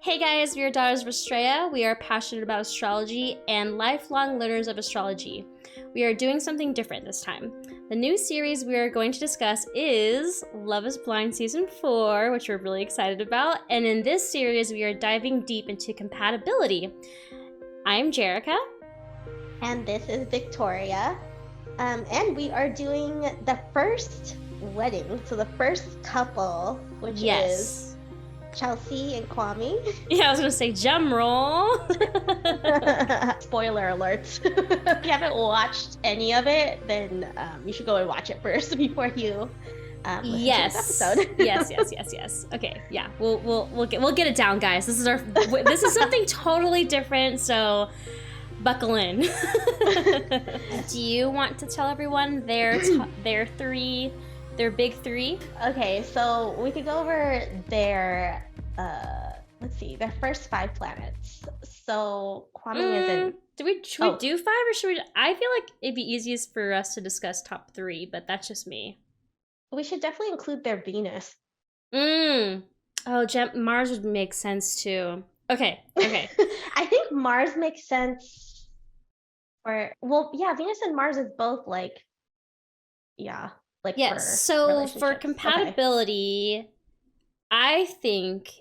Hey guys, we are Daughters of Estrella. We are passionate about astrology and lifelong learners of astrology. We are doing something different this time. The new series we are going to discuss is Love is Blind Season 4, which we're really excited about. And in this series, we are diving deep into compatibility. I'm Jerica. And this is Victoria. And we are doing the first wedding, so the first couple, which is Chelsea and Kwame. Yeah, I was gonna say drum roll. Spoiler alert. If you haven't watched any of it, then you should go and watch it first before you listen to this episode. yes. Okay, yeah, we'll get it down, guys. This is something totally different, so buckle in. Do you want to tell everyone their big three? Okay, so we could go over their their first 5 planets. So Kwame is in. Should we do 5 or should we? I feel like it'd be easiest for us to discuss top 3, but that's just me. We should definitely include their Venus. Mars would make sense too. Okay. I think Mars makes sense. Venus and Mars is both So for compatibility, I think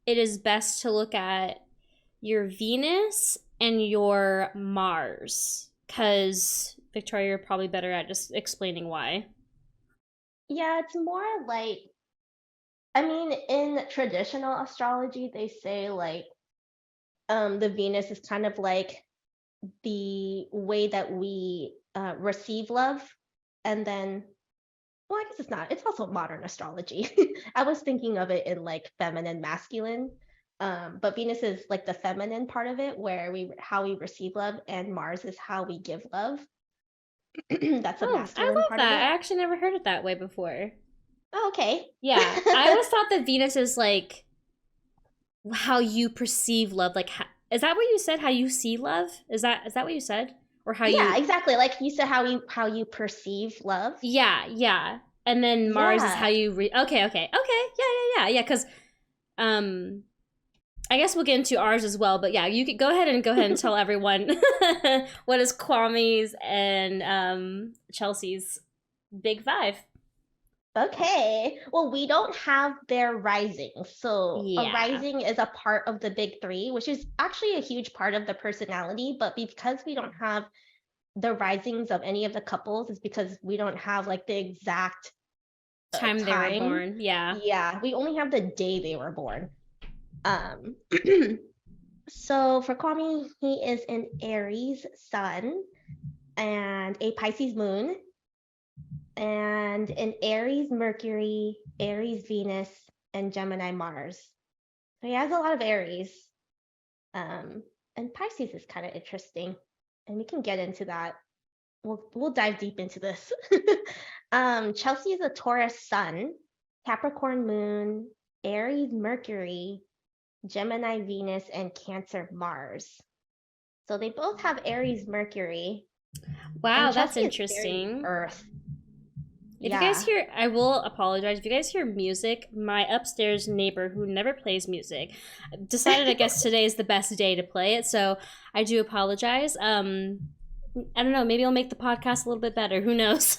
it is best to look at your Venus and your Mars, because Victoria, you're probably better at just explaining why. Yeah, it's more like, in traditional astrology, they say the Venus is kind of like the way that we receive love, and then, well, I guess it's not. It's also modern astrology. I was thinking of it in feminine, masculine, but Venus is like the feminine part of it, where how we receive love, and Mars is how we give love. That's a masculine I love part that. of it. I actually never heard it that way before. Oh, okay. Yeah, I always thought that Venus is like how you perceive love. Is that what you said? How you see love? Is that what you said? Or how you? Yeah, exactly. Like you said, how you perceive love. Yeah. And then Mars is how you Okay. Yeah. Because, I guess we'll get into ours as well. But yeah, you could go ahead and tell everyone what is Kwame's and Chelsea's big 5. Okay. Well, we don't have their rising. So a rising is a part of the big 3, which is actually a huge part of the personality. But because we don't have the risings of any of the couples, is because we don't have the exact time they were born. Yeah. We only have the day they were born. So for Kwame, he is an Aries sun and a Pisces moon, and an Aries Mercury, Aries Venus, and Gemini Mars. So he has a lot of Aries. And Pisces is kind of interesting, and we can get into that. We'll dive deep into this. Chelsea is a Taurus sun, Capricorn moon, Aries Mercury, Gemini Venus, and Cancer Mars. So they both have Aries Mercury. Wow, that's interesting. Earth. If you guys hear, I will apologize. If you guys hear music, my upstairs neighbor, who never plays music, decided I guess today is the best day to play it. So I do apologize. I don't know. Maybe I'll make the podcast a little bit better. Who knows?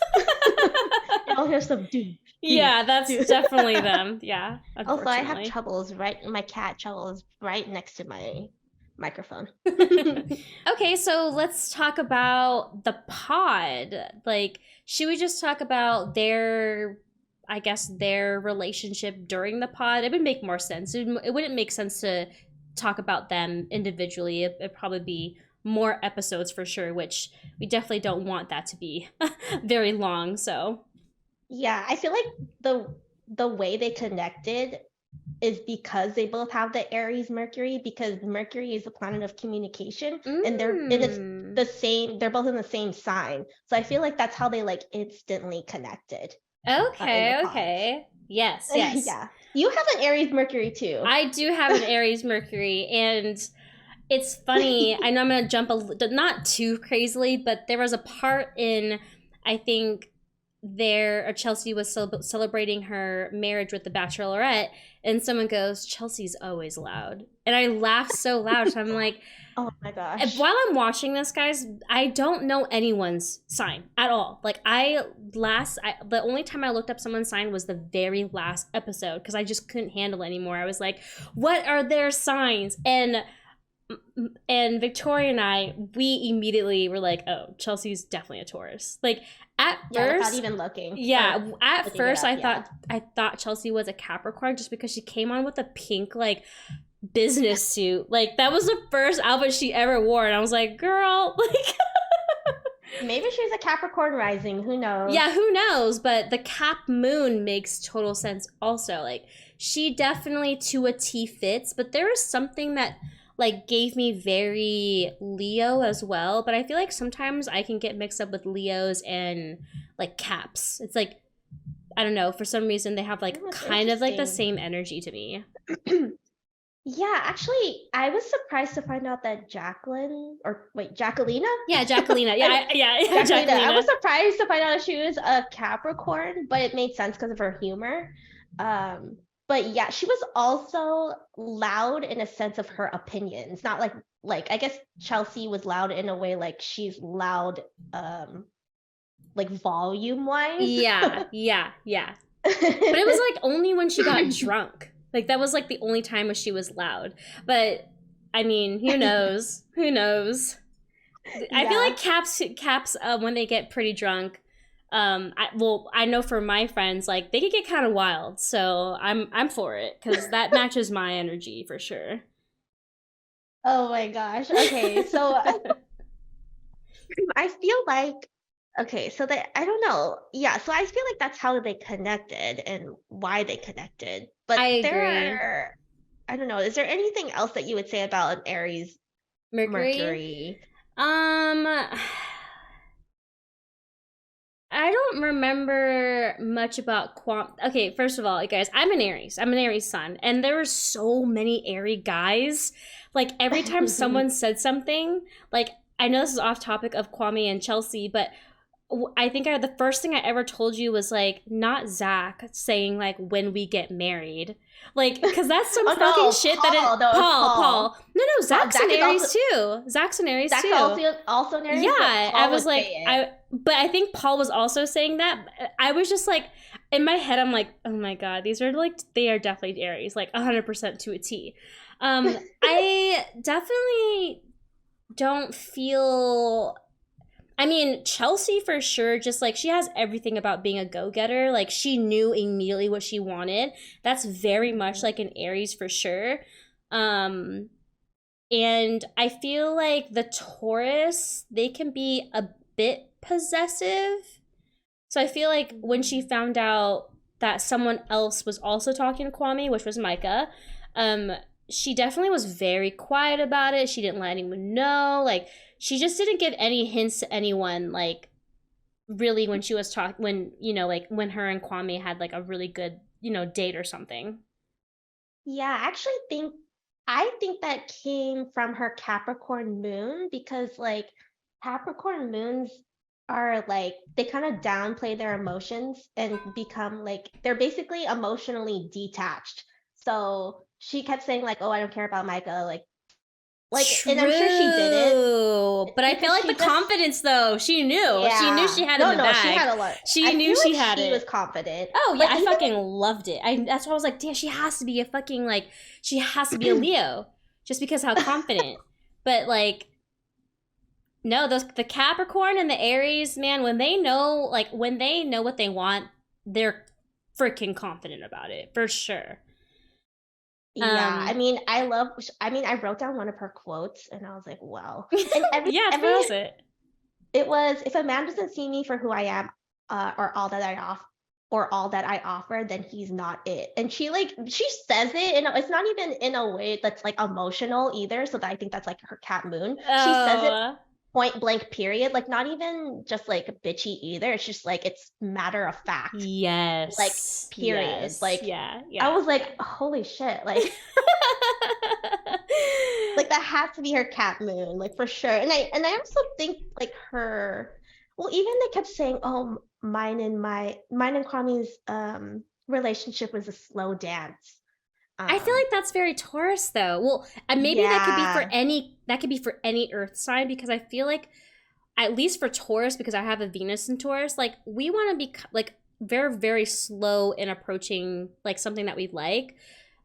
I'll hear some dude. Yeah, that's definitely them. Yeah. Also, I have Troubles my cat Troubles right next to my microphone. Okay, so let's talk about the pod. Should we just talk about their relationship during the pod? It would make more sense. It wouldn't make sense to talk about them individually. It'd probably be more episodes for sure, which we definitely don't want that to be very long. So yeah, I feel like the way they connected is because they both have the Aries Mercury, because Mercury is the planet of communication, and they're both in the same sign. So I feel like that's how they instantly connected. Okay. Yes. Yeah. You have an Aries Mercury too. I do have an Aries Mercury, and it's funny. I know I'm gonna jump not too crazily, but there was a part in, I think, Chelsea was celebrating her marriage with the Bachelorette, and someone goes, "Chelsea's always loud," and I laughed so loud. So I'm like, Oh my gosh. while I'm watching this, guys, I don't know anyone's sign at all. Like the only time I looked up someone's sign was the very last episode because I just couldn't handle it anymore. I was like, what are their signs? And Victoria and I, we immediately were like, oh, Chelsea's definitely a Taurus. Like at Yeah, without first, even looking. yeah, at looking it first up, I yeah. thought Chelsea was a Capricorn just because she came on with a pink like business suit. Like that was the first outfit she ever wore, and I was like, girl, like Maybe she's a Capricorn rising. Who knows? yeah, who knows? But the Cap Moon makes total sense also. Like she definitely to a T fits, but there was something that like gave me very Leo as well. But I feel like sometimes I can get mixed up with Leos and like Caps. It's like I don't know, for some reason they have like Oh, that's kind of like the interesting. same energy to me. Yeah, actually, I was surprised to find out that Jacquelina? Yeah, Jacquelina. Yeah, yeah, Jacquelina. I Jacquelina. was surprised to find out she was a Capricorn, but it made sense because of her humor. But yeah, she was also loud in a sense of her opinions. Not like I guess Chelsea was loud in a way like she's loud like volume wise. Yeah. But it was like only when she got drunk. Like that was like the only time when she was loud. But I mean, who knows? Who knows? I feel like caps when they get pretty drunk. I know for my friends, like they could get kind of wild. So I'm for it because that matches my energy for sure. Oh my gosh. Okay, so I feel like okay, so that I don't know. Yeah, so I feel like that's how they connected and why they connected. But I there agree. are I don't know, is there anything else that you would say about an Aries Mercury. Mercury? I don't remember much about Quam. Okay, first of all, guys, I'm an Aries. I'm an Aries sun, and there were so many Aries guys. Like every time someone said something, like I know this is off topic of Kwame and Chelsea, but I think the first thing I ever told you was like not Zach saying like when we get married, like because that's some Oh fucking no, shit Paul, that it no, it was Paul. No, Zach's Zach an is Aries also too. Zach's an Aries Zach's too. also an Aries, but Yeah, I Paul was would like, say it. but I think Paul was also saying that. I was just like, in my head, I'm like, oh my god, these are like, they are definitely Aries, like 100% to a T. I definitely don't feel. I mean, Chelsea for sure, just like she has everything about being a go getter. Like she knew immediately what she wanted. That's very much like an Aries for sure. Um, and I feel like the Taurus, they can be a bit possessive. So I feel like when she found out that someone else was also talking to Kwame, which was Micah, um, she definitely was very quiet about it. She didn't let anyone know. Like she just didn't give any hints to anyone. Like really, when she was talking, when like when her and Kwame had like a really good date or something. Yeah, I think that came from her Capricorn moon because like Capricorn moons are like they kind of downplay their emotions and become like they're basically emotionally detached. So she kept saying like, "Oh, I don't care about Micah," and I'm sure she did it True. But I feel because like the she just confidence though, she knew. She knew yeah. she had in No, the no, she bag. had a lot. She I knew feel she like had she was it. confident. Oh yeah, But I even fucking loved it. That's why I was like, damn, she has to be a fucking like she has to be a Leo. Just because how confident. But like no, the Capricorn and the Aries, man, when they know what they want, they're freaking confident about it, for sure. yeah, Um I mean, I wrote down one of her quotes and I was like, wow. And yeah, what was it? it was, if a man doesn't see me for who I am, or all that I offer, then he's not it. And she says it, and it's not even in a way that's like emotional either. So that I think that's like her cat moon. She says it Oh, point blank period, like not even just like bitchy either. It's just like it's matter of fact, like yes. period. Yes. Like Yeah. I Yeah. was like, holy shit, like that has to be her cat moon, like for sure. And I also think like her, well, even they kept saying, oh, mine and Kwame's relationship was a slow dance. I feel Um, like that's very Taurus though. Well, maybe yeah, that could be for any earth sign, because I feel like at least for Taurus, because I have a Venus in Taurus, like we want to be like very, very slow in approaching like something that we like.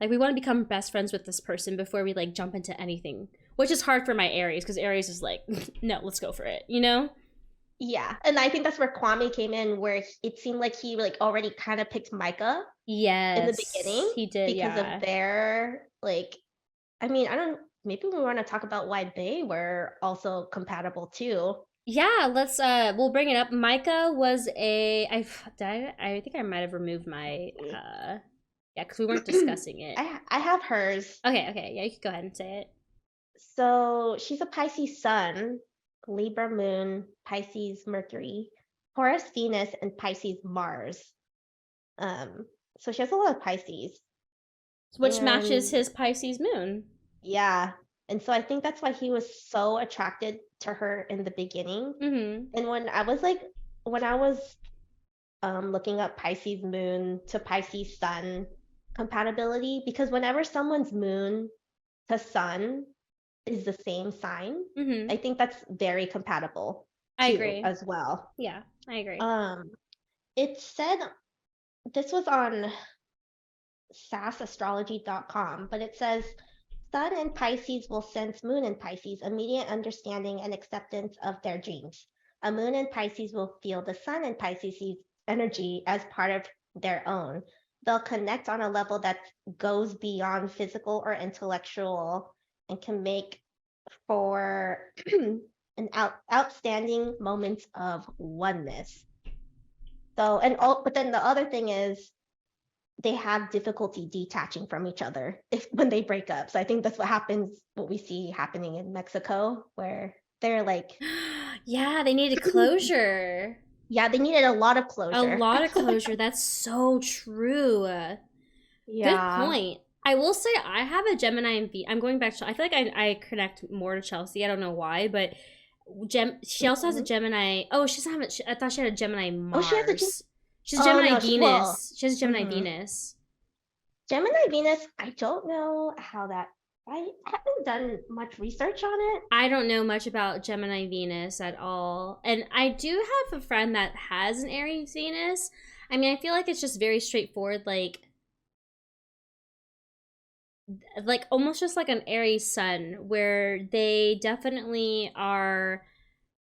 Like we want to become best friends with this person before we like jump into anything, which is hard for my Aries, because Aries is like, no, let's go for it, you know? yeah, and I think that's where Kwame came in, where it seemed like he like already kind of picked Micah in the Yes, beginning he did, because of yeah. their like. I mean, I don't. Maybe we want to talk about why they were also compatible too. Yeah, let's we'll bring it up. Micah was a I think I might have removed my yeah, because we weren't discussing it. I have hers. Okay, yeah, you can go ahead and say it. So she's a Pisces Sun, Libra Moon, Pisces Mercury, Taurus Venus, and Pisces Mars. Um, so she has a lot of Pisces, Which matches and his Pisces moon. yeah, and so I think that's why he was so attracted to her in the beginning. Mm-hmm. And when I was looking up Pisces Moon to Pisces Sun compatibility, because whenever someone's moon to sun is the same sign, Mm-hmm. I think that's very compatible I too, agree. as well. Yeah, I agree. Um, it said this was on sasastrology.com, but it says Sun in Pisces will sense Moon in Pisces immediate understanding and acceptance of their dreams. A Moon in Pisces will feel the Sun in Pisces' energy as part of their own. They'll connect on a level that goes beyond physical or intellectual and can make for outstanding moments of oneness. So, but then the other thing is they have difficulty detaching from each other if when they break up. So I think that's what we see happening in Mexico, where they're like, Yeah, they needed closure. yeah, they needed a lot of A closure. lot of closure. That's so true. Good Yeah. point. I will say I have a Gemini and V. I'm going back to. I feel like I connect more to Chelsea. I don't know why, but She also has a Mhm. Gemini. Oh, she doesn't have it. I thought she had a Gemini Oh, she has a. Mars. She's a Oh Gemini no, Venus. She has a Gemini mhm. Venus. Gemini Venus. I don't know how that. I haven't done much research on it. I don't know much about Gemini Venus at all. And I do have a friend that has an Aries Venus. I mean, I feel like it's just very straightforward, like almost just like an Aries sun, where they definitely are,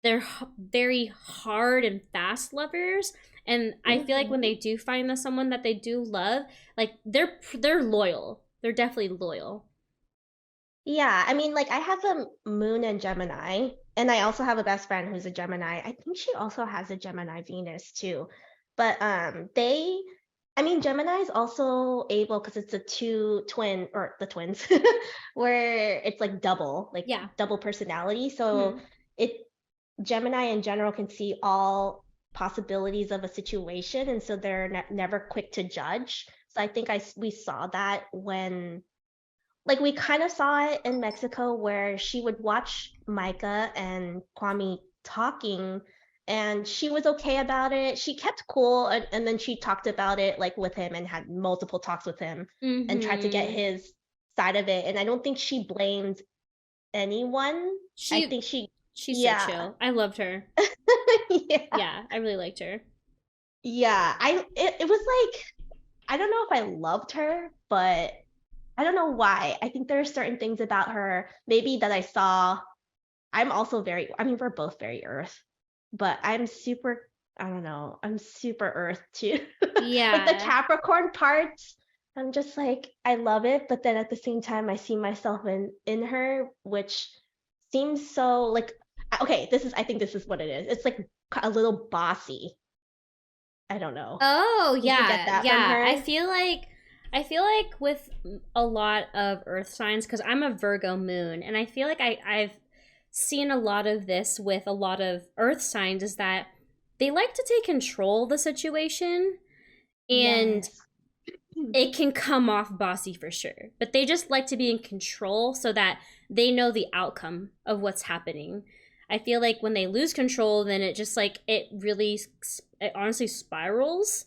they're very hard and fast lovers. And I feel like when Mhm. they do find the someone that they do love, like they're loyal. They're definitely loyal. Yeah, I mean, like I have a moon in Gemini, and I also have a best friend who's a Gemini. I think she also has a Gemini Venus too. But I mean, Gemini is also able because it's a two twin or the twins, where it's like Yeah. double personality. So Hmm. it Gemini in general can see all possibilities of a situation, and so they're never quick to judge. So I think we saw that when like we kind of saw it in Mexico where she would watch Micah and Kwame talking and she was okay about it. She kept cool and then she talked about it like with him and had multiple talks with him and tried to get Hmm. his side of it. And I don't think she blamed anyone. I She think she, she's so yeah, chill. I loved her. yeah, Yeah, I really liked her. yeah. It was like, I don't know if I loved her, but I don't know why. I think there are certain things about her maybe that I saw. I'm also I mean, we're both very earth, but I don't know, I'm super earth too. Like the Yeah. Capricorn parts, I'm just like, I love it, but then at the same time, I see myself in her, which seems so like, okay, I think this is what it is. It's like a little bossy. I don't know. Oh, Did you get yeah. that from Yeah. her? I feel like with a lot of earth signs, cuz I'm a Virgo moon, and I feel like I've seen a lot of this with a lot of earth signs, is that they like to take control of the situation, and Yes. it can come off bossy for sure. But they just like to be in control so that they know the outcome of what's happening. I feel like when they lose control, then it just like it honestly spirals.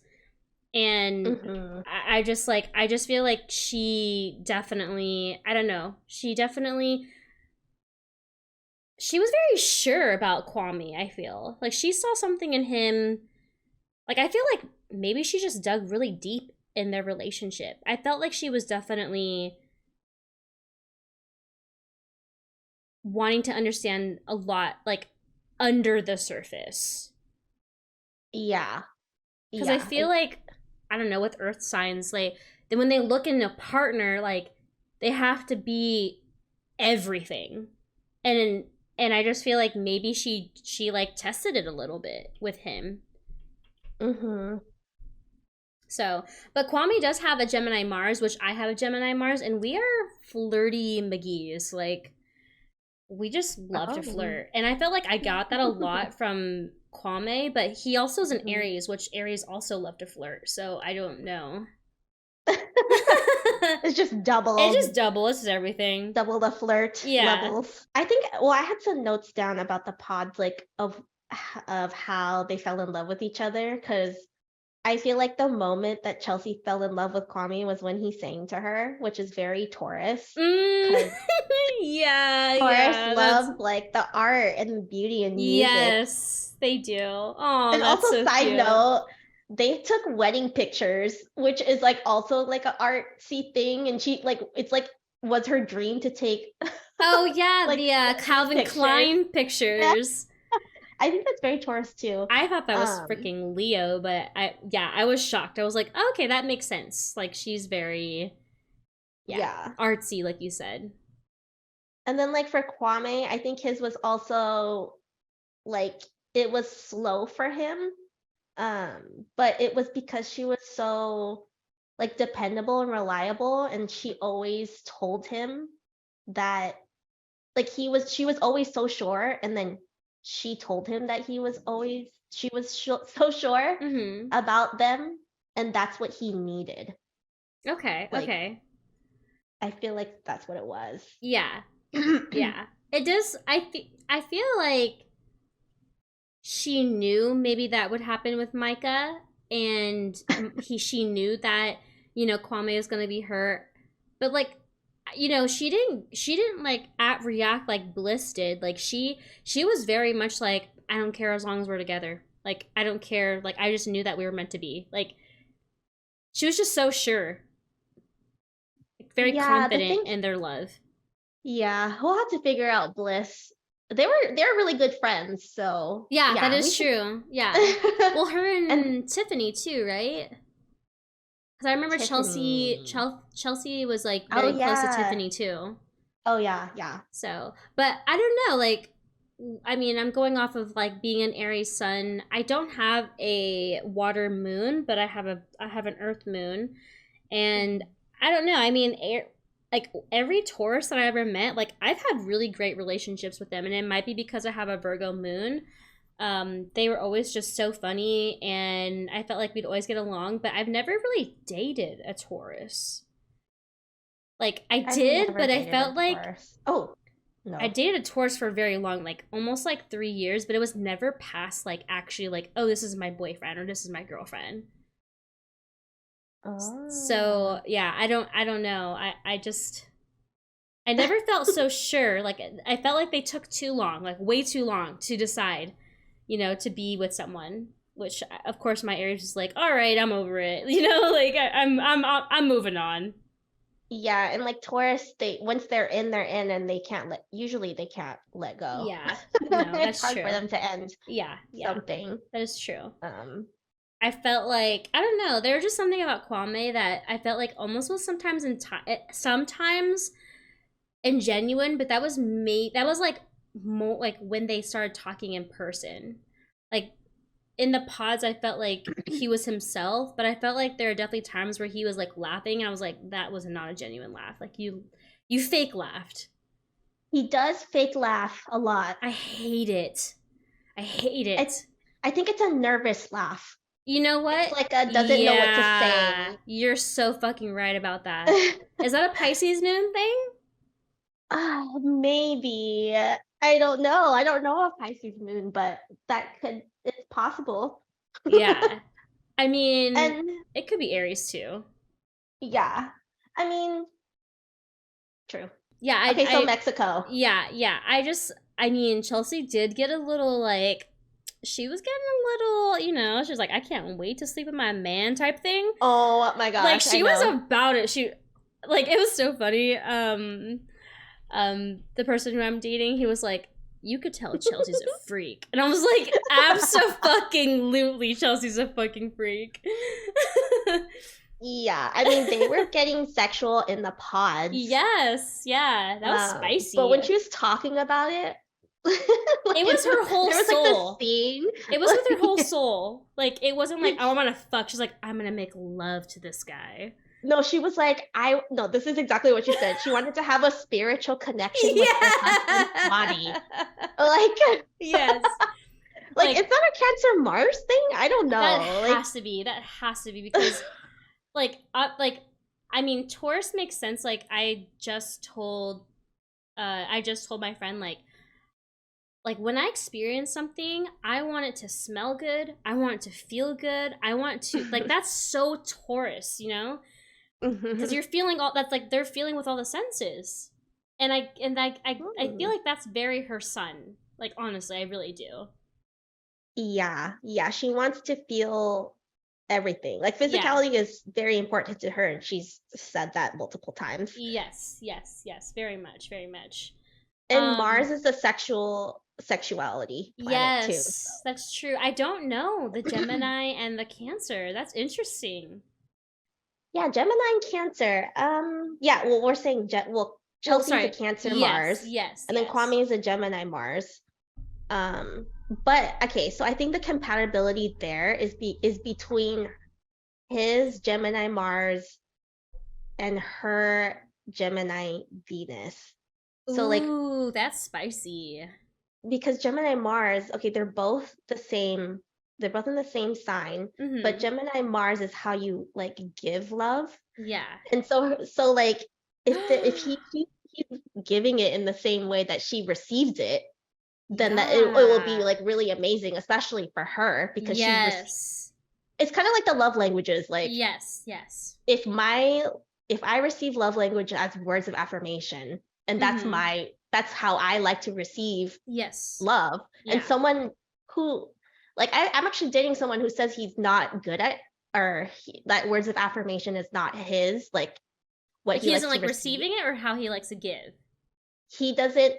And I just feel like she definitely, I don't know, she was very sure about Kwame. I feel like she saw something in him. Like, I feel like maybe she just dug really deep in their relationship. I felt like she was definitely wanting to understand a lot, like, under the surface. Yeah. Because I feel like, I don't know, with earth signs, like, then when they look in a partner, like, they have to be everything. And I just feel like maybe she like tested it a little bit with him. So, but Kwame does have a Gemini Mars, which I have a Gemini Mars, and we are flirty McGee's. Like, we just love to flirt. And I felt like I got that a lot from Kwame, but he also is an Aries, which Aries also love to flirt. So I don't know. It's just double. It's just double. It's just everything. Double the flirt levels. I think, well, I had some notes down about the pods, like, of how they fell in love with each other, because I feel like the moment that Chelsea fell in love with Kwame was when he sang to her, which is very Taurus. Yeah, Taurus love like the art and the beauty and music. Yes, they do. Oh, and that's also, so side cute. note, they took wedding pictures, which is like also like an artsy thing, and she like it's like was her dream to take. Oh yeah, like, the Calvin Klein pictures. I think that's very Taurus too. I thought that was freaking Leo, but I was shocked. I was like, oh, okay, that makes sense. Like, she's very artsy, like you said. And then, like, for Kwame, I think his was also like it was slow for him, but it was because she was so like dependable and reliable, and she always told him that like she was always so sure, and then she told him that she was so sure about them, and that's what he needed. Okay, like, okay. I feel like that's what it was. Yeah. Yeah. It does. I feel like she knew maybe that would happen with Micah, and she knew that, you know, Kwame was going to be hurt. But, like, you know, she didn't like react like Bliss did. Like, she was very much like, I don't care as long as we're together. Like, I don't care. Like, I just knew that we were meant to be. Like, she was just so sure. Very confident in their love. Yeah, we'll have to figure out Bliss. They're really good friends, so yeah, that is true. Yeah. Well, her and Tiffany too, right? Because I remember Tiffany. Chelsea was like very close to Tiffany too. Oh yeah, yeah. So, but I don't know. Like, I mean, I'm going off of like being an Aries sun. I don't have a water moon, but I have an Earth moon, and I don't know. I mean, like every Taurus that I ever met, like I've had really great relationships with them, and it might be because I have a Virgo moon. They were always just so funny, and I felt like we'd always get along, but I've never really dated a Taurus. Like, I did, but I felt like no. I dated a Taurus for very long, like almost like 3 years, but it was never past like actually like, oh, this is my boyfriend or this is my girlfriend. So yeah, I don't know. I never felt so sure. Like, I felt like they took too long, like way too long to decide, you know, to be with someone. Which, of course, my Aries is like, all right, I'm over it. You know, like I'm moving on. Yeah, and like Taurus, once they're in, and they can't let go. Yeah, no, that's it's hard true for them to end. Yeah, something. That is true. I felt like, I don't know, there was just something about Kwame that I felt like almost was sometimes ingenuine, but that was like more like when they started talking in person. Like, in the pods, I felt like he was himself, but I felt like there are definitely times where he was like laughing, and I was like, that was not a genuine laugh. Like, you fake laughed. He does fake laugh a lot. I hate it. I think it's a nervous laugh. You know what? It's like a doesn't know what to say. You're so fucking right about that. Is that a Pisces moon thing? Maybe. I don't know. I don't know of Pisces moon, but it's possible. Yeah. I mean, And it could be Aries too. yeah, I mean, true. Yeah, Okay, so Mexico. yeah. I mean, Chelsea did get a little like, she was getting a little, she was like, I can't wait to sleep with my man type thing. Oh my Like, gosh, I she was know. about it. Like, it was so funny. The person who I'm dating, he was like, you could tell Chelsea's a freak. And I was like, absolutely, Chelsea's a fucking freak. Yeah, I mean, they were getting sexual in the pods. Yes, yeah, that was But spicy. when she was talking about it, like It was her whole there was soul. like this scene. It was with her whole soul. Like, it wasn't like, oh, I want to fuck. She's like, I'm gonna make love to this guy. No, she was like, no, this is exactly what she said. She wanted to have a spiritual connection with her husband's body. Like, yes. like, is that a Cancer Mars thing? I don't know. That Like, has to be. That has to be because, I mean, Taurus makes sense. Like, I just told my friend, like when I experience something, I want it to smell good. I want it to feel good. I want to like that's so Taurus, because you're feeling all that's like they're feeling with all the senses, and I feel like that's very her sun. Like, honestly, I really do. yeah, she wants to feel everything. Like Yeah. physicality is very important to her, and she's said that multiple times. Yes, very much, very much. And Mars is the sexuality planet too. Yes, So. that's true. I don't know the Gemini and the Cancer. That's interesting. Yeah, Gemini and Cancer. Yeah, well, we're saying Chelsea's a Cancer Mars. Yes. And then Kwame is a Gemini Mars. But okay, so I think the compatibility there is between his Gemini Mars and her Gemini Venus. So Ooh, that's spicy. Because Gemini Mars, okay, they're both the same. They're both in the same sign, but Gemini Mars is how you like give love. Yeah. And so like if he's giving it in the same way that she receives it, then that it will be like really amazing, especially for her because it's kind of like the love languages. Like yes. If I receive love language as words of affirmation, and that's how I like to receive love. Yeah. And someone who like I'm actually dating someone who says he's not good at that words of affirmation is not his, like what he doesn't like receiving it or how he likes to give. He doesn't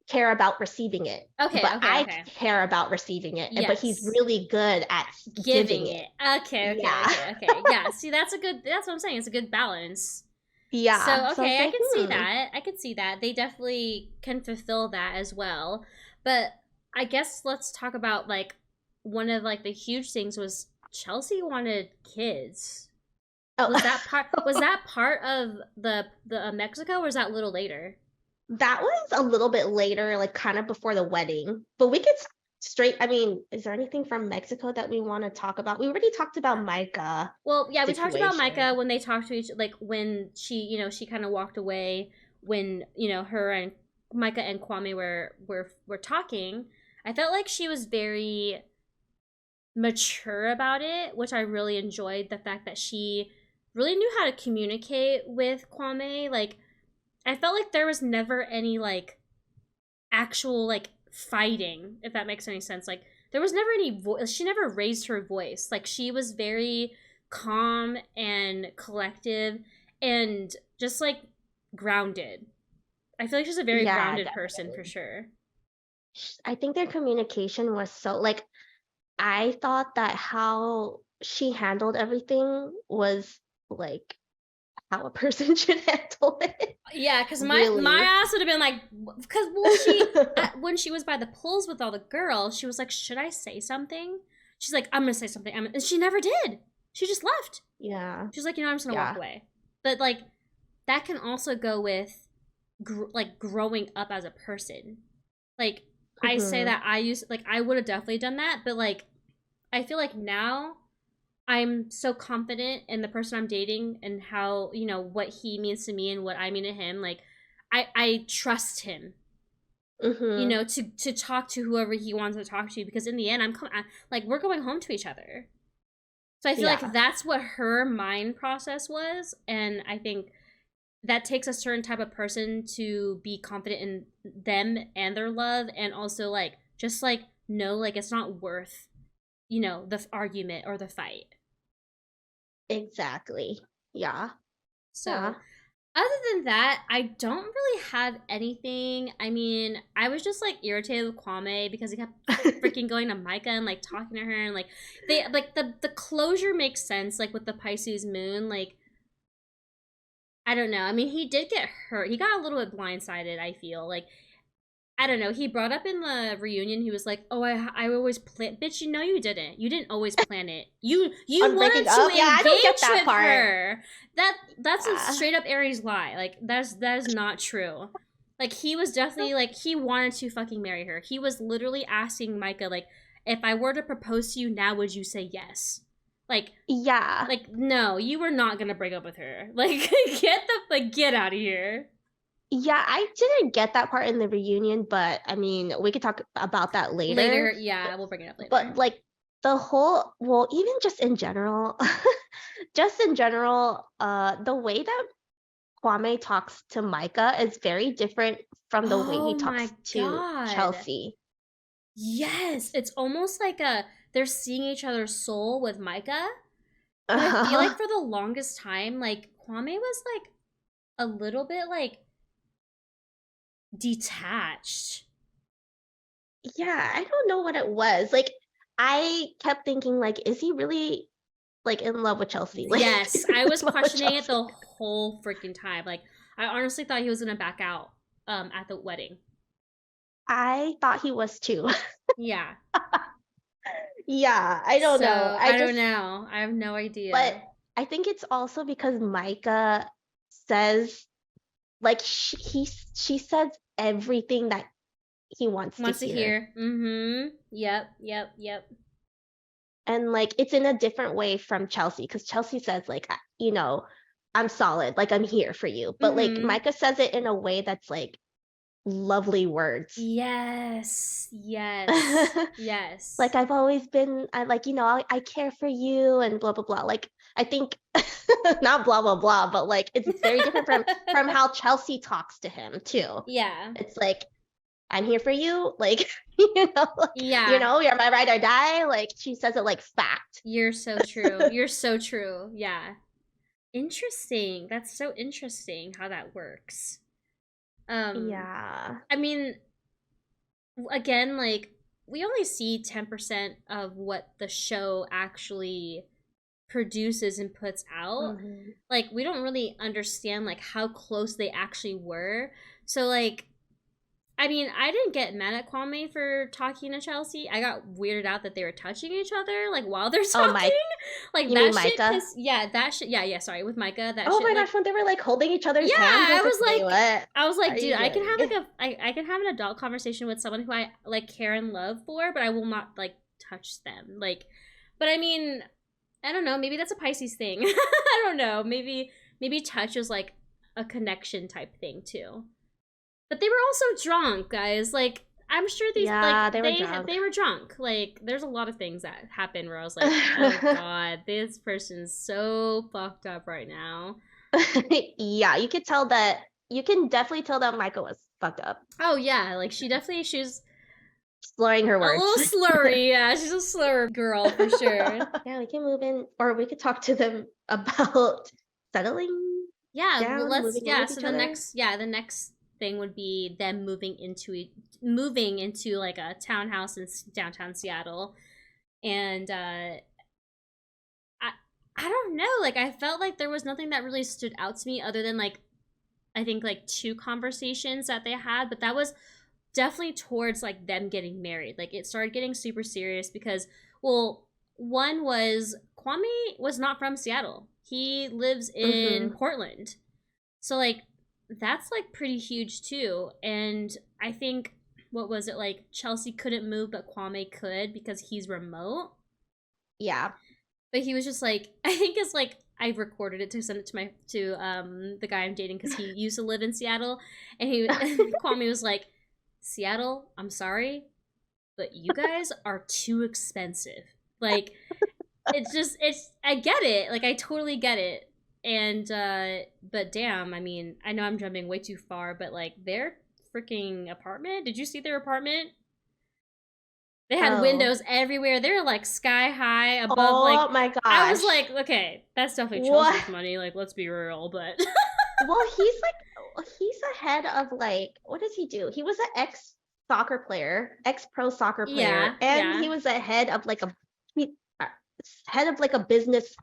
care about receiving it. Okay. But I care about receiving it. Yes. But he's really good at giving it. Okay. Yeah. See, that's what I'm saying. It's a good balance. Yeah. So okay, I can see that. I can see that. They definitely can fulfill that as well. But I guess let's talk about like one of like the huge things was Chelsea wanted kids. Oh. Was that part of the Mexico, or was that a little later? That was a little bit later, like kind of before the wedding. But we could I mean, is there anything from Mexico that we want to talk about? We already talked about Micah. Well, yeah, we talked about Micah when they talked to each, like when she kind of walked away when, her and Micah and Kwame were talking. I felt like she was very mature about it, which I really enjoyed, the fact that she really knew how to communicate with Kwame. Like, I felt like there was never any like actual like fighting, if that makes any sense. Like, there was never any voice. She never raised her voice. Like, she was very calm and collective and just like grounded. I feel like she's a very grounded person for sure. I think their communication was so like, I thought that how she handled everything was like how a person should handle it. Yeah, because my ass would have been like, because when she was by the pools with all the girls, she was like, should I say something? She's like, I'm gonna say something, and she never did. She just left. Yeah. She's like, I'm just gonna walk away. But like, that can also go with like growing up as a person. Like, I say that I would have definitely done that, but like, I feel like now I'm so confident in the person I'm dating and how, what he means to me and what I mean to him. Like, I trust him. you Mm-hmm. know, to talk to whoever he wants to talk to, because in the end, like, we're going home to each other. So I feel like Yeah. that's what her mind process was, and I think that takes a certain type of person to be confident in them and their love, and also like just like know like it's not worth, you know, the argument or the fight. Exactly. Yeah. So Yeah. other than that, I don't really have anything. I mean, I was just like irritated with Kwame because he kept freaking going to Micah and like talking to her, and like they like the closure makes sense, like with the Pisces moon. Like, I don't know. I mean, he did get hurt. He got a little bit blindsided, I feel. Like, I don't know. He brought up in the reunion. He was like, "Oh, I always plan." Bitch, you know you didn't. You didn't always plan it. You On breaking wanted up? to Yeah, I don't get engage that with part. her. That's a Yeah. straight up Aries lie. Like, that is not true. Like, he was definitely like, he wanted to fucking marry her. He was literally asking Micah, like, if I were to propose to you now, would you say yes? Like, Yeah. no, you were not gonna break up with her. Like, get out of here. Yeah, I didn't get that part in the reunion, but I mean, we could talk about that later. Later, yeah, we'll bring it up later. But like the whole, well, even just in general, the way that Kwame talks to Micah is very different from the way he Oh my talks to god. Chelsea. Yes, it's almost like they're seeing each other's soul with Micah. But I feel like for the longest time, like Kwame was like a little bit like detached. Yeah, I don't know what it was. Like, I kept thinking, like, is he really like in love with Chelsea? Like, is he Yes, really I was in love with questioning it Chelsea? the whole freaking time. Like, I honestly thought he was gonna back out at the wedding. I thought he was too. Yeah. Yeah, I don't know. So I I don't just, know. I have no but idea. I think it's also because Micah says, like, she says everything that he wants to Wants to hear. hear. Mm-hmm. Yep, yep, yep. And like it's in a different way from Chelsea, because Chelsea says like, you know, I'm solid, like I'm here for you. But like Mm-hmm. Micah says it in a way that's like lovely words. Yes. Yes. Like Yes. I've always been, I like, you know, I care for you and blah blah blah. Like I think not blah blah blah, but like it's very different from how Chelsea talks to him too. Yeah. It's like I'm here for you, like Yeah. you're my ride or die. Like she says it like fact. You're so true. You're so true. Yeah. Interesting. That's so interesting how that works. Um, Yeah. I mean, again, like, we only see 10% of what the show actually produces and puts out. Mhm. Like, we don't really understand like how close they actually were. So like, I mean, I didn't get mad at Kwame for talking to Chelsea. I got weirded out that they were touching each other like while they're Oh, talking. Mike, Like, you mean that shit Micah? pissed. Yeah, that shit. Yeah, yeah. Sorry, with Micah, that Oh shit my like. gosh, when they were like holding each Yeah, other's hands, I was like, wait, what I was are like, dude, you I can have doing? like I can have an adult conversation with someone who I like care and love for, but I will not like touch them. Like, but I mean, I don't know. Maybe that's a Pisces thing. I don't know. Maybe touch is like a connection type thing too. But they were also drunk, guys. Like, I'm sure these Yeah, like they were drunk. they were drunk. Like, there's a lot of things that happened where I was like, oh god, this person's so fucked up right now. Yeah, you can definitely tell that Micah was fucked up, Oh yeah, like she's slurring her a little words. slurry. Yeah, she's a slur girl for sure. Yeah, we can move in, or we could talk to them about settling Yeah, well, down, let's moving in yeah. with So each other. the next thing would be them moving into like a townhouse in downtown Seattle, and I I don't know. Like, I felt like there was nothing that really stood out to me other than like, I think like two conversations that they had, but that was definitely towards like them getting married. Like, it started getting super serious because, well, one was Kwame was not from Seattle. He lives in Mm-hmm. Portland. So like, that's like pretty huge too. And I think, what was it, like Chelsea couldn't move but Kwame could because he's remote. Yeah. But he was just like, I think it's like, I recorded it to send it to the guy I'm dating because he used to live in Seattle, and he Kwame was like, Seattle, I'm sorry, but you guys are too expensive. Like, I get it. Like, I totally get it. And, but damn, I mean, I know I'm jumping way too far, but like, their freaking apartment, did you see their apartment? They had Oh. windows everywhere. They were like sky high above. Like, Oh my I was gosh. like, okay, that's definitely What? Chelsea's money. Like, let's be real. But Well, he's ahead of like what does he do? He was an ex soccer player, ex pro soccer yeah, player, and yeah, he was ahead of like uh, head of like a business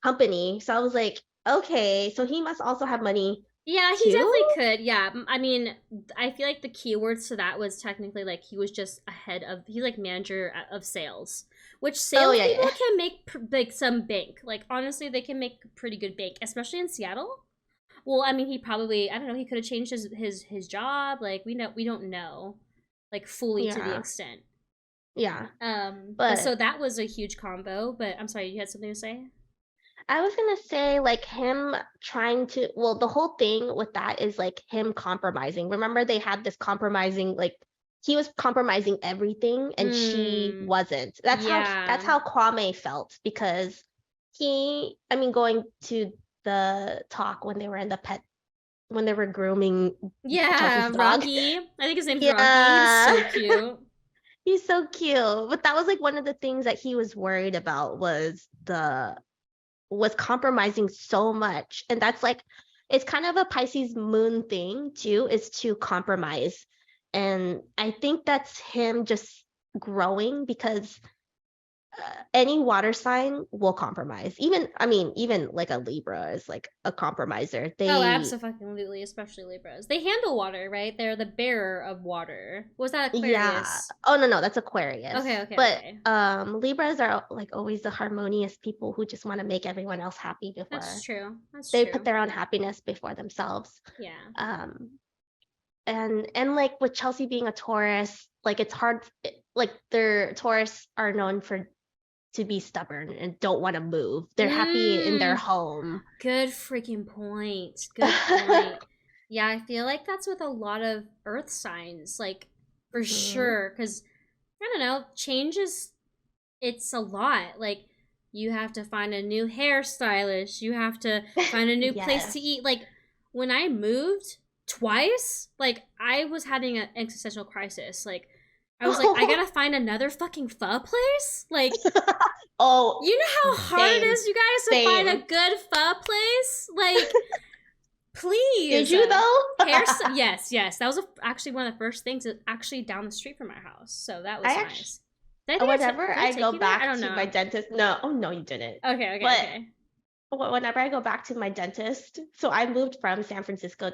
company. So I was like, okay, so he must also have money yeah. He too. definitely could. Yeah, I mean, I feel like the keywords to that was technically like he was just ahead of. He's like manager of sales, which Oh yeah, salespeople yeah, can make like some bank. Like honestly, they can make pretty good bank, especially in Seattle. Well, I mean, he probably I don't know. He could have changed his job. Like we don't know, like fully to the yeah, extent. yeah. But so But that was a huge combo. But I'm sorry, you had something to say? I was gonna say like him trying to well the whole thing with that is like him compromising. Remember they had this compromising like he was compromising everything and she Hmm. wasn't. That's Yeah. how Kwame felt because I mean going to the talk when they were in the pet when they were grooming Chelsea's Yeah, dog. Rocky. I think his name's Rocky. He was Yeah. so cute. He's so cute. But that was like one of the things that he was worried about was compromising so much. And that's like, it's kind of a Pisces moon thing too, is to compromise. And I think that's him just growing because any water sign will compromise. Even like a Libra is like a compromiser. Oh, absolutely, especially Libras. They handle water, right? They're the bearer of water. Was that Yeah. Aquarius? Oh no, that's Aquarius. Okay, okay, But okay. Libras are like always the harmonious people who just want to make everyone else happy That's before true. That's they put true. their own happiness before themselves. Yeah. Um and like with Chelsea being a Taurus, like it's hard like their Taurus are known for to be stubborn and don't want to move. They're happy in their Mm, home. good freaking point. Good point. Yeah, I feel like that's with a lot of earth signs, like for Mhm. sure. Because I don't know, change is it's a lot. Like you have to find a new hairstylist, you have to find a new place to Yes. eat. Like when I moved twice, like I was having an existential crisis. Like I was like, I gotta find another fucking pho place. Like Oh, you know how hard it same, is, you guys, to find a same. good pho place? Like, Did please. you though? Yes, yes. That was actually one of the first things actually down the street from our house. So that I was actually, nice. whenever Did I I take go you there? I back don't to my know. dentist, no, oh no, you didn't. Okay, okay, But okay. whenever I go back to my dentist, so I moved from San Francisco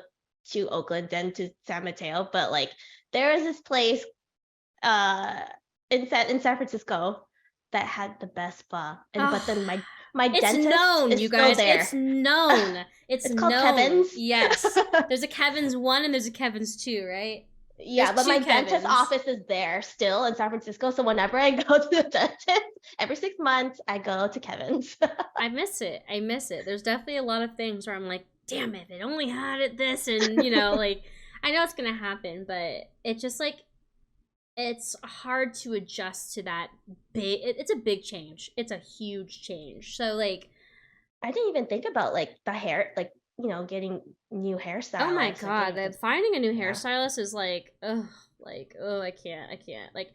to Oakland, then to San Mateo, but like there is this place uh in San Francisco that had the best pho. And but Oh, then my it's dentist known, is you still guys. It's there. known. It's It's called known. Kevin's. Yes. There's a Kevin's 1 and there's a Kevin's 2, right? There's Yeah, but two my dentist Kevins. office is there still in San Francisco. So whenever I go to the dentist, every 6 months, I go to Kevin's. I miss it. I miss it. There's definitely a lot of things where I'm like, damn it, they only had it this, and like I know it's gonna happen, but it just like it's hard to adjust to that big. It's a big change. It's a huge change. So like, I didn't even think about like the hair, like, getting new oh my hairstyles. I god, didn't that even, finding a new yeah. hairstylist is like oh I can't like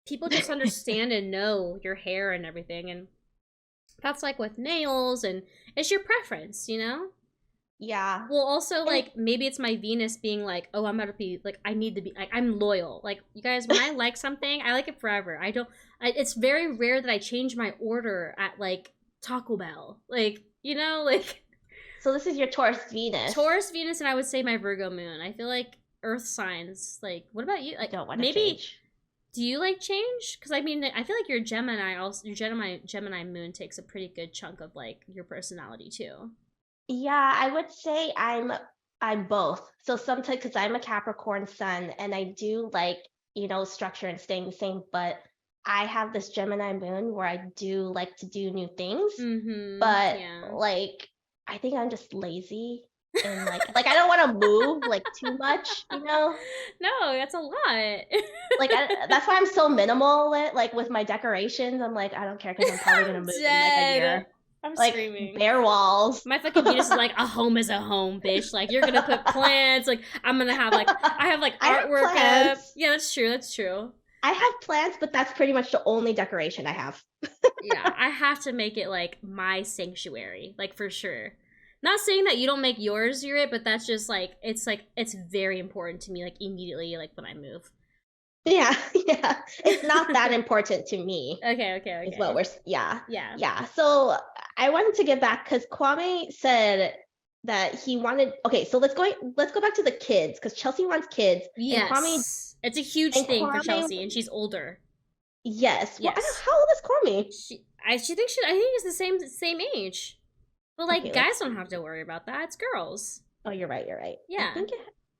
people just understand and know your hair and everything, and that's like with nails and it's your preference. Yeah. Well, also And like maybe it's my Venus being like, oh, I'm about to be like, I need to be like, I'm loyal. Like you guys, when I like something, I like it forever. I don't. It's very rare that I change my order at like Taco Bell. Like like so this is your Taurus Venus. Taurus, Venus, and I would say my Virgo Moon. I feel like Earth signs. Like, what about you? You Like don't want to maybe change. do you like change? Because I mean, I feel like your Gemini also your Gemini Moon takes a pretty good chunk of like your personality too. Yeah, I would say I'm both. So sometimes because I'm a Capricorn sun and I do like, structure and staying the same, but I have this Gemini moon where I do like to do new things, Mm-hmm. but Yeah. like I think I'm just lazy. and like I don't want to move like too much, you know? No, that's a lot. Like that's why I'm so minimal with my decorations. I'm like, I don't care because I'm probably gonna I'm move in like a dead. year. I'm Like screaming. bare walls. My fucking Venus is like, a home is a home, bitch. Like, you're gonna put plants. Like, I'm gonna have like, I have like I have artwork up. plants. Yeah, that's true. That's true. I have plants, but that's pretty much the only decoration I have. Yeah, I have to make it like my sanctuary, like for sure. Not saying that you don't make yours your it, but that's just like it's very important to me, like immediately, like when I move. Yeah, yeah. It's not that important to me. Okay. Is what we're yeah. Yeah. Yeah. So I wanted to get back because Kwame said that he wanted so let's go back to the kids because Chelsea wants kids. Yes. It's a huge And thing for Kwame Chelsea, and she's older. yes. Well, Yes. how old is Kwame? I think it's the same age. But like Okay, guys don't have to worry about that. It's girls. Oh, you're right. You're right. Yeah. I think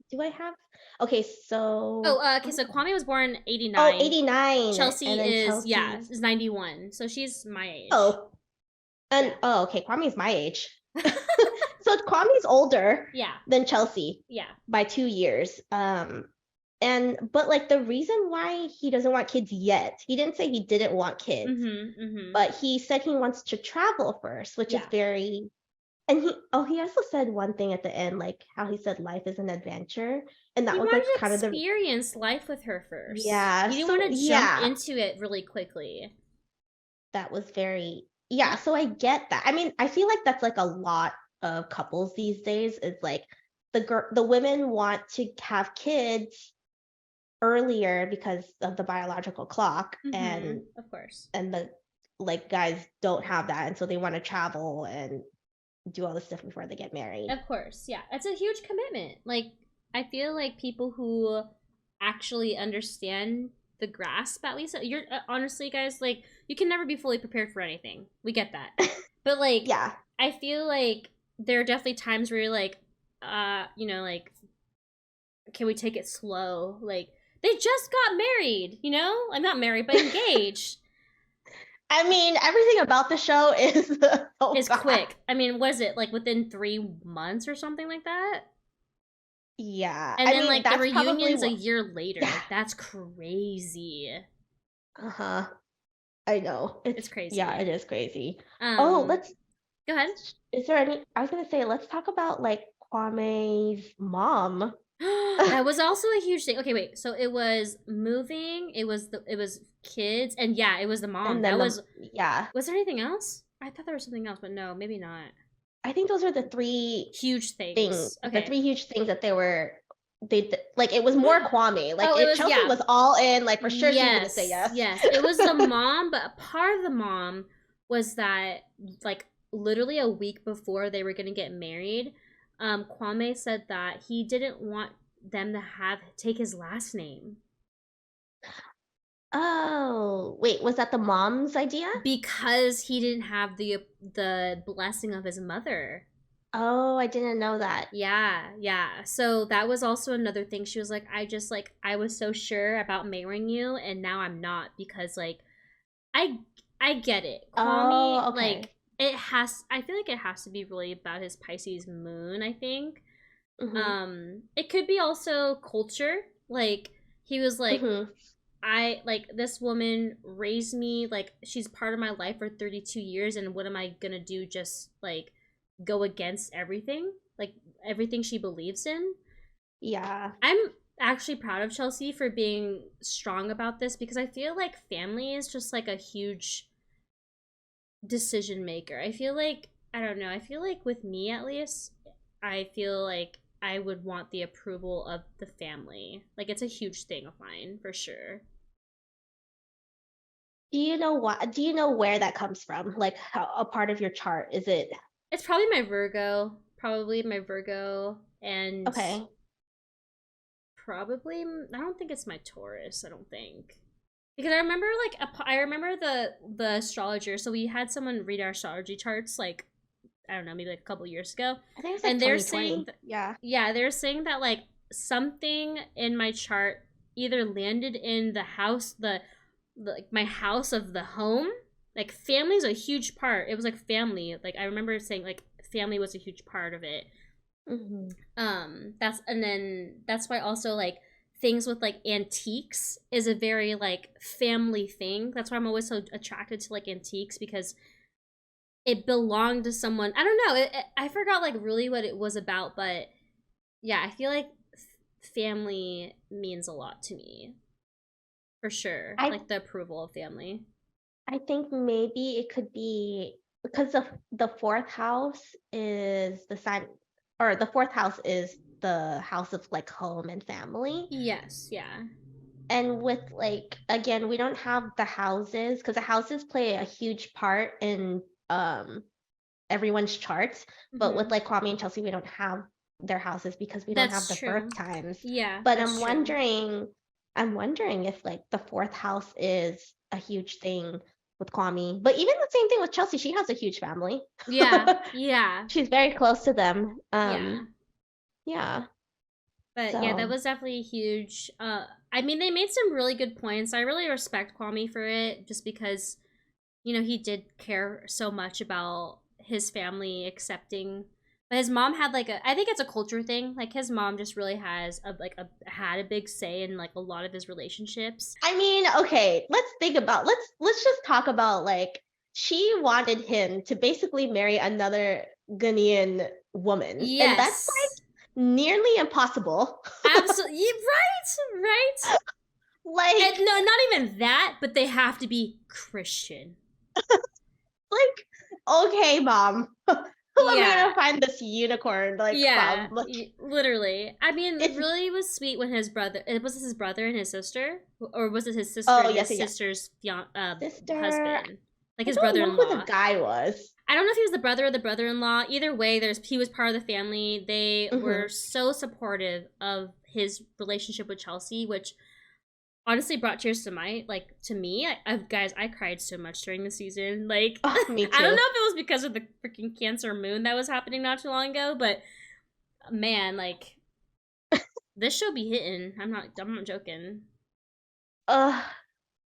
do I have? Okay, so. Okay, so Kwame was born 89. Oh, 89. Chelsea and then is is 91. So she's my age. Oh. And okay, Kwame's my age. So Kwame's older Yeah. than Chelsea. Yeah. By 2 years. But like the reason why he doesn't want kids yet, he didn't say he didn't want kids, but he said he wants to travel first, which is very. And he also said one thing at the end, like how he said life is an adventure, and that he was wanted like to kind of the experience life with her first. yeah. He didn't So want to jump into it really quickly. that was very So I get that. I mean, I feel like that's like a lot of couples these days. Is like the women want to have kids earlier because of the biological clock, and of course, and the like guys don't have that, and so they want to travel and do all this stuff before they get married. Of course, yeah. It's a huge commitment. Like, I feel like people who actually understand the grasp, at least, you're honestly, guys, like, you can never be fully prepared for anything. We get that. But, like, yeah. I feel like there are definitely times where you're like, like, can we take it slow? Like, they just got married, you know? I'm not married, but engaged. I mean, everything about the show is quick. I mean, was it like within 3 months or something like that? Yeah. And then like the reunion's a year later. Yeah. Like, that's crazy. Uh-huh. I know. It's crazy. Yeah, it is crazy. Let's go ahead. Is there any I was gonna say let's talk about like Kwame's mom. That was also a huge thing. Okay, wait. So it was moving, it was kids, and yeah, it was the mom. And then was Was there anything else? I thought there was something else, but no, maybe not. I think those are the 3 huge things. Okay. The 3 huge things that it was more Kwame. Like Chelsea was all in, like for sure she was gonna say yes. Yes. It was the mom, but part of the mom was that like literally a week before they were gonna get married, Kwame said that he didn't want them to take his last name. Oh, wait, was that the mom's idea? Because he didn't have the blessing of his mother. Oh, I didn't know that. Yeah. So that was also another thing. She was like, I was so sure about marrying you, and now I'm not, because like I get it. Kwame, like I feel like it has to be really about his Pisces moon, I think. It could be also culture. Like he was like, I like this woman raised me, like she's part of my life for 32 years, and what am I gonna do? Just like go against everything, like everything she believes in. Yeah. I'm actually proud of Chelsea for being strong about this, because I feel like family is just like a huge decision maker. I feel like, I don't know, I feel like with me at least, I feel like I would want the approval of the family. Like it's a huge thing of mine for sure. Do you know where that comes from? Like how a part of your chart is it? It's probably my Virgo. And okay. Probably, I don't think it's my Taurus. I don't think, because I remember the astrologer. So we had someone read our astrology charts, like I don't know, maybe like a couple years ago. I think it's like, and they're saying they're saying that like something in my chart either landed in the house, like my house of the home. Like family is a huge part. It was like family. Like I remember saying like family was a huge part of it. That's why also like things with like antiques is a very like family thing. That's why I'm always so attracted to like antiques, because it belonged to someone. I don't know. I forgot like really what it was about, but yeah, I feel like family means a lot to me for sure. I Like the approval of family. I think maybe it could be because the fourth house is the sign, or the fourth house is the house of like home and family. Yes, yeah. And with like again, we don't have the houses because the houses play a huge part in everyone's charts. But with Mm-hmm. like Kwame and Chelsea, we don't have their houses because we don't have That's the birth true. times. Yeah, But that's true. I'm wondering if like the fourth house is a huge thing with Kwame. But even the same thing with Chelsea, she has a huge family. Yeah, yeah, She's very close to them. yeah. Yeah. But yeah, that So was definitely huge. I mean, they made some really good points. I really respect Kwame for it, just because, he did care so much about his family accepting. But his mom had like I think it's a culture thing. Like his mom just really has had a big say in like a lot of his relationships. I mean, okay, let's just talk about like she wanted him to basically marry another Ghanaian woman, and that's Yes, like nearly impossible. absolutely right, right. Like, And no, not even that, but they have to be Christian. okay, mom, who am I Yeah, gonna find this unicorn like yeah, from? Like, literally. I mean, it it's really was sweet when his brother. Was this his brother and his sister, or was it his sister oh and yes, his yes, sister's sister. husband, like I his don't know who the brother-in-law? guy was. I don't know if he was the brother or the brother-in-law. Either way, he was part of the family. They Hmm. were so supportive of his relationship with Chelsea, which honestly brought tears to me. Guys, I cried so much during the season. Like, Oh, me I don't too. know if it was because of the freaking Cancer moon that was happening not too long ago, but man, like this show be hitting. I'm not joking. Uh,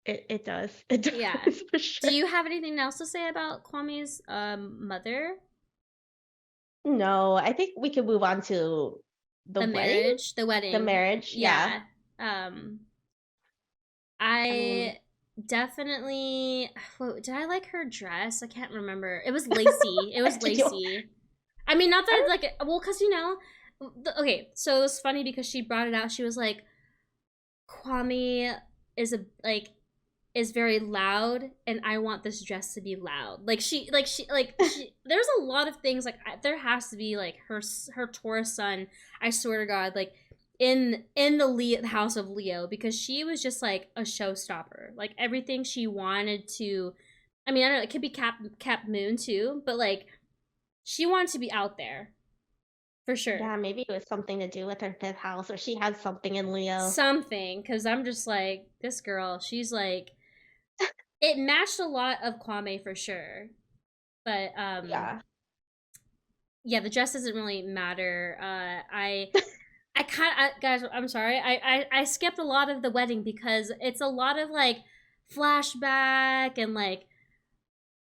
it does. It Yeah. does for Do sure. you have anything else to say about Kwame's mother? No, I think we can move on to the The wedding, marriage, the the wedding. marriage. Yeah. Yeah. Um I mean, I definitely did I like her dress? I can't remember. It was lacy. It was did you? lacy. I mean, not that I it's like, well, because okay, so it was funny because she brought it out. She was like, Kwame is is very loud, and I want this dress to be loud. There's a lot of things like there has to be like her Taurus sun. I swear to God, like in the house of Leo, because she was just like a showstopper. Like everything she wanted to. I mean, I don't know. It could be Cap Moon too, but like she wanted to be out there for sure. yeah, maybe it was something to do with her fifth house, or she had something in Leo. Something, because I'm just like this girl. She's like it matched a lot of Kwame for sure, but Yeah. yeah, the dress doesn't really matter. I kind of guys, I'm sorry. I skipped a lot of the wedding because it's a lot of like flashback, and like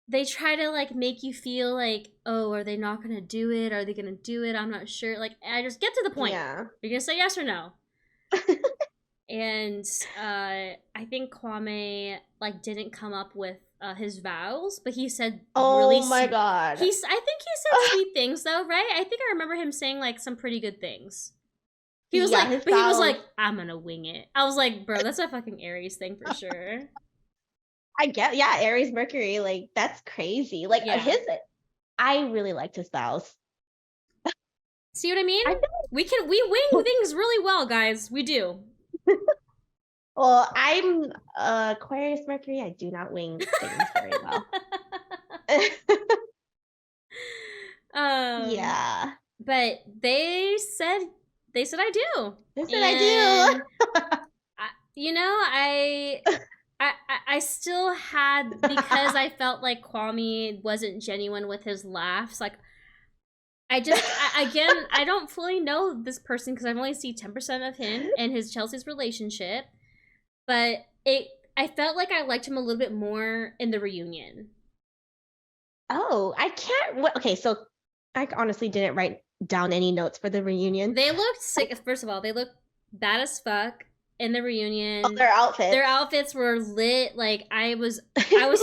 they try to like make you feel like, oh, are they not gonna do it? Are they gonna do it? I'm not sure. Like, I just get to the point. Yeah. You're gonna say yes or no. And I think Kwame like didn't come up with his vows, but he said really Oh my sweet. God. I think he said sweet things though, right? I think I remember him saying like some pretty good things. Yeah, his He was vows. like, I'm gonna wing it. I was like, bro, that's a fucking Aries thing for sure. I get, yeah, Aries Mercury, like that's crazy. Like Yeah. I really liked his vows. See what I mean? I feel We wing things really well, guys. We do. well, I'm Aquarius Mercury. I do not wing things very well. um, Yeah. but they said I do, This is what I and I still had, because do. I felt like Kwame wasn't genuine with his laughs. Like again, I don't fully know this person because I've only seen 10% of him and his Chelsea's relationship, but I felt like I liked him a little bit more in the reunion. Oh, I can't. Okay, so I honestly didn't write down any notes for the reunion. They looked sick. First of all, they looked bad as fuck in the reunion. Oh, their outfits. Their outfits were lit. Like I was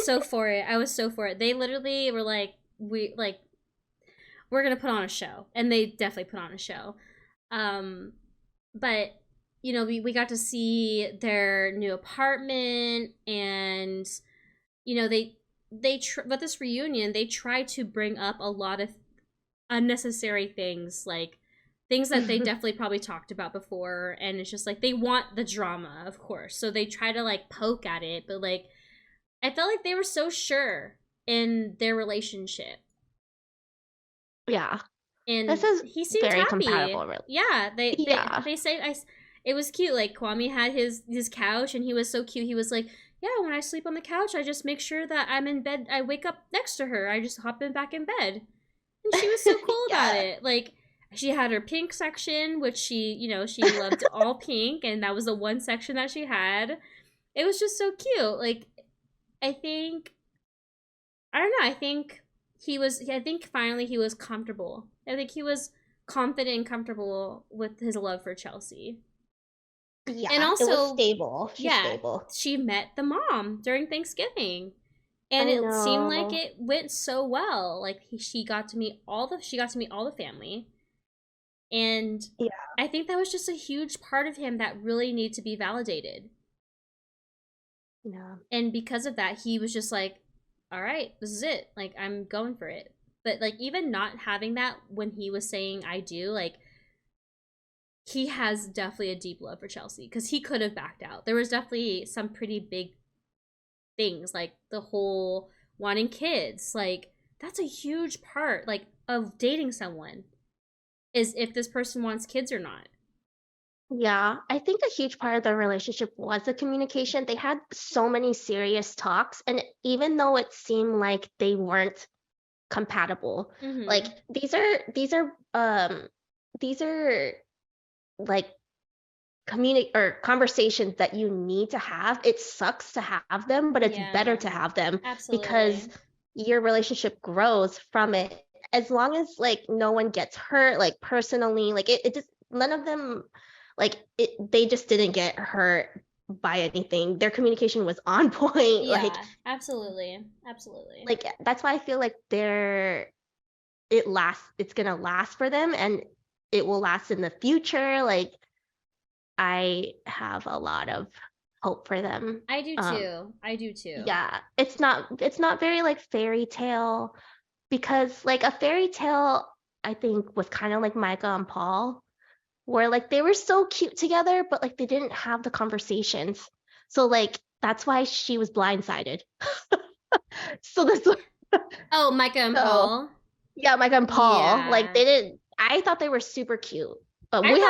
so for it. I was so for it. They literally were like, we're gonna put on a show, and they definitely put on a show. But we got to see their new apartment, and but this reunion, they tried to bring up a lot of unnecessary things, like things that they definitely probably talked about before, and it's just like they want the drama, of course, so they try to like poke at it, but like I felt like they were so sure in their relationship. Yeah, and this is he seemed very happy. compatible, really. Yeah, they say it was cute. Like Kwame had his couch, and he was so cute. He was like, yeah, when I sleep on the couch, I just make sure that I'm in bed. I wake up next to her. I just hop back in bed. And she was so cool about it. Like, she had her pink section, which she loved all pink, and that was the one section that she had. It was just so cute. Like, I don't know, I think finally he was comfortable. I think he was confident and comfortable with his love for Chelsea. Yeah, and also, it was stable. She's stable. She met the mom during Thanksgiving. And it seemed like it went so well. Like she got to meet all the family. And yeah, I think that was just a huge part of him that really needed to be validated. Yeah. And because of that, he was just like, all right, this is it. Like, I'm going for it. But like, even not having that when he was saying I do, like, he has definitely a deep love for Chelsea, because he could have backed out. There was definitely some pretty big things, like the whole wanting kids. Like, that's a huge part, like, of dating someone, is if this person wants kids or not. Yeah, I think a huge part of their relationship was the communication. They had so many serious talks, and even though it seemed like they weren't compatible, like these are like conversations that you need to have. It sucks to have them, but it's better to have them. Absolutely. Because your relationship grows from it. As long as like no one gets hurt, like personally, like it just, none of them, like they just didn't get hurt by anything. Their communication was on point. Yeah, like absolutely. Like that's why I feel like it's gonna last for them, and it will last in the future. Like, I have a lot of hope for them. I do too. Yeah, it's not very like fairy tale, because like a fairy tale, I think, was kind of like Micah and Paul, where like they were so cute together, but like they didn't have the conversations. So like that's why she was blindsided. So this. Oh, Micah and Paul. Yeah, Micah and Paul. Yeah. Like they didn't. I thought they were super cute. But we'll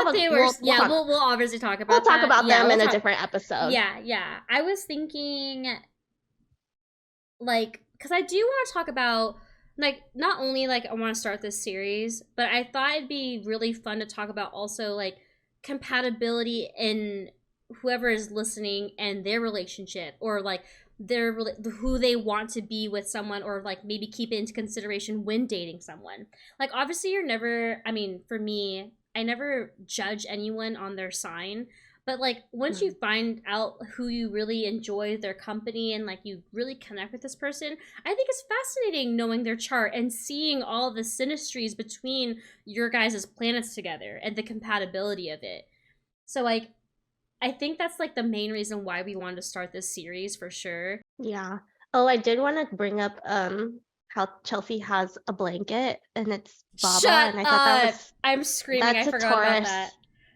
obviously talk about. We'll talk about them in a different episode. Yeah. I was thinking, like, because I do want to talk about, like, not only like I want to start this series, but I thought it'd be really fun to talk about also like compatibility in whoever is listening and their relationship, or like who they want to be with someone, or like maybe keep it into consideration when dating someone. Like, obviously you're never, I mean, for me, I never judge anyone on their sign, but like once you find out who you really enjoy their company, and like you really connect with this person, I think it's fascinating knowing their chart and seeing all the synastries between your guys' planets together and the compatibility of it. So like, I think that's like the main reason why we wanted to start this series, for sure. Yeah. Oh, I did want to bring up how Chelsea has a blanket, and it's Baba. Shut and I up! Thought that was, I'm screaming. I forgot about that.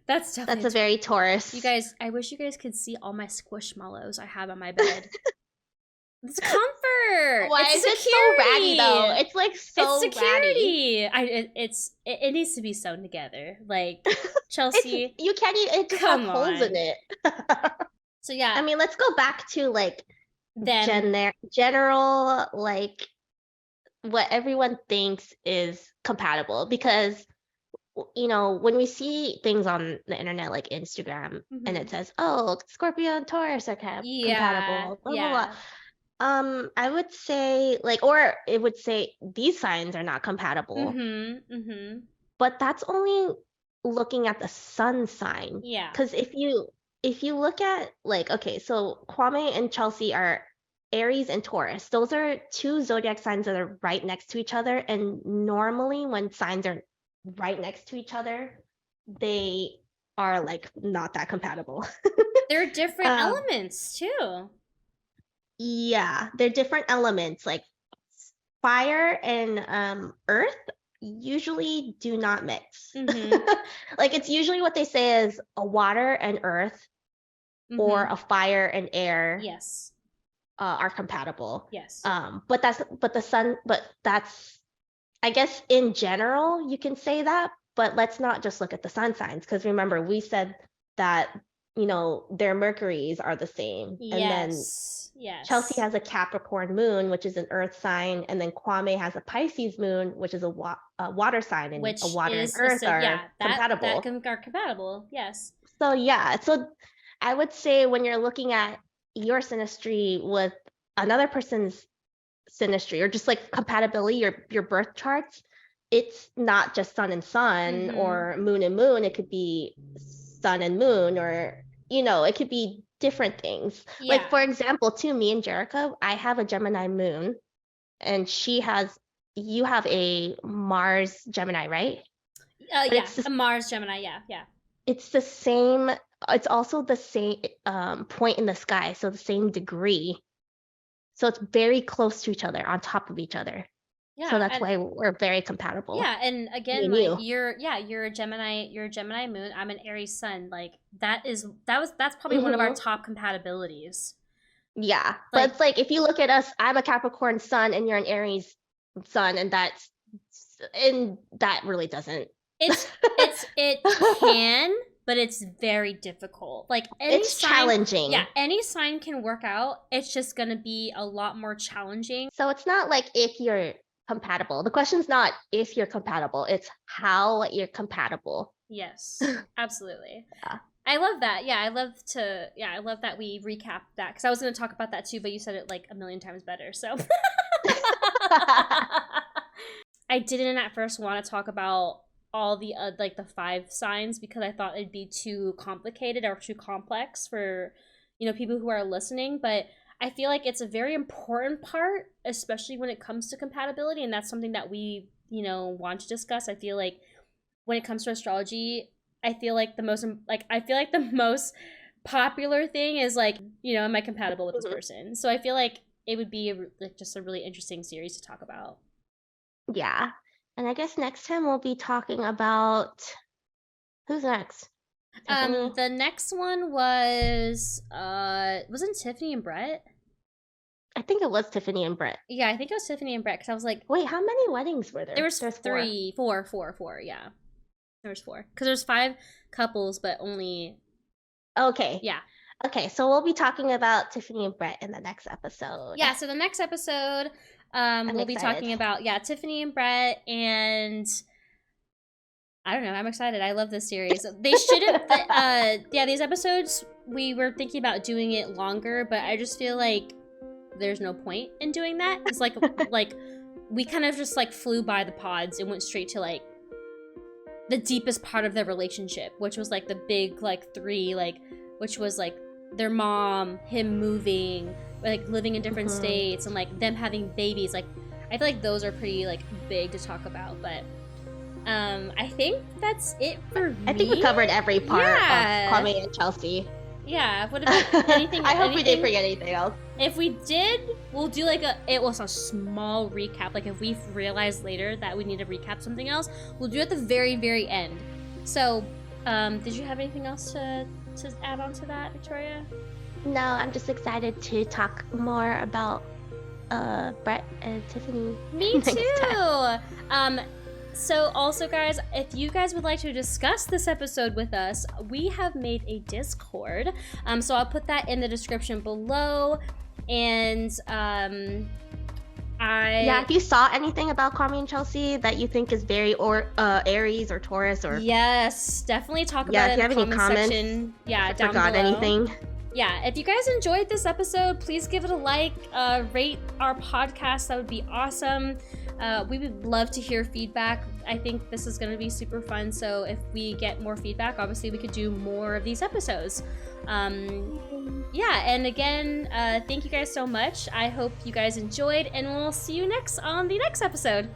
That's a very Taurus. You guys, I wish you guys could see all my squishmallows I have on my bed. It's comfort. Why is it so ratty though? It's like so it's security. Ratty. It needs to be sewn together. Like, Chelsea, you can't even. It just has holes in it. So yeah, I mean, let's go back to like general, like what everyone thinks is compatible, because when we see things on the internet like Instagram, and it says, oh, Scorpio and Taurus are compatible, blah blah blah. I would say, like, or it would say these signs are not compatible. but that's only looking at the sun sign. Yeah. Because if you look at like, okay, so Kwame and Chelsea are Aries and Taurus. Those are two zodiac signs that are right next to each other. And normally when signs are right next to each other, they are like not that compatible. They're different elements too. Yeah, they're different elements. Like fire and earth usually do not mix. Like it's usually what they say is a water and earth or a fire and air. Yes. Are compatible. Yes. But that's I guess in general you can say that, but let's not just look at the sun signs, because remember we said that, you know, their Mercuries are the same. And then Chelsea has a Capricorn moon, which is an earth sign, and then Kwame has a Pisces moon, which is a water sign, and which a water is and earth are compatible. Are compatible, yes. So yeah, so I would say when you're looking at your synastry with another person's synastry, or just like compatibility, your birth charts, it's not just sun and sun or moon and moon. It could be sun and moon, or, you know, it could be different things. Yeah. Like for example, to me and Jerica, I have a Gemini moon, and you have a Mars Gemini, right? Yeah, a Mars Gemini, yeah. It's the same. It's also the same point in the sky, so the same degree. So it's very close to each other, on top of each other. Yeah. So that's why we're very compatible. Yeah, and again, like you're a Gemini moon. I'm an Aries sun. Like that's probably one of our top compatibilities. Yeah, like, but it's like if you look at us, I'm a Capricorn sun and you're an Aries sun, and that really doesn't. It can, but it's very difficult. Like it's challenging. Yeah, any sign can work out. It's just gonna be a lot more challenging. So it's not like if you're compatible. The question's not if you're compatible, it's how you're compatible. Yes, absolutely. Yeah. I love that. Yeah, I love that we recap that, because I was going to talk about that too, but you said it like a million times better. So I didn't at first want to talk about all the like the 5 signs, because I thought it'd be too complicated or too complex for, you know, people who are listening, but I feel like it's a very important part, especially when it comes to compatibility, and that's something that we, you know, want to discuss. I feel like when it comes to astrology, I feel like the most popular thing is like, you know, am I compatible with this person? So I feel like it would be just a really interesting series to talk about. Yeah, and I guess next time we'll be talking about who's next. Tiffany? The next one wasn't Tiffany and Brett? I think it was Tiffany and Brett. Yeah, I think it was Tiffany and Brett, because I was like, wait, how many weddings were there? There's 4, yeah. There was 4, because there's 5 couples, but only. Okay. Yeah. Okay, so we'll be talking about Tiffany and Brett in the next episode. Yeah, so the next episode, we'll be talking about Tiffany and Brett, and I don't know. I'm excited. I love this series. They shouldn't. These episodes, we were thinking about doing it longer, but I just feel like there's no point in doing that. It's like we kind of just like flew by the pods and went straight to like the deepest part of their relationship, which was like the big like 3, like which was like their mom, him moving, like living in different states, and like them having babies. Like I feel like those are pretty like big to talk about, but. I think that's it for me. I think we covered every part of Kwame and Chelsea. Yeah. What about anything? I hope we didn't forget anything else. If we did, we'll do like a small recap. Like if we realize later that we need to recap something else, we'll do it at the very, very end. So, did you have anything else to add on to that, Victoria? No, I'm just excited to talk more about Brett and Tiffany. Me too. So also, guys, if you guys would like to discuss this episode with us, we have made a Discord. So I'll put that in the description below. And if you saw anything about Kwame and Chelsea that you think is very Aries or Taurus, or yes, definitely talk about it in the comment section. Yeah, down below. Anything. Yeah, if you guys enjoyed this episode, please give it a like, rate our podcast. That would be awesome. We would love to hear feedback. I think this is going to be super fun. So if we get more feedback, obviously we could do more of these episodes. Yeah, and again, thank you guys so much. I hope you guys enjoyed, and we'll see you next on the next episode.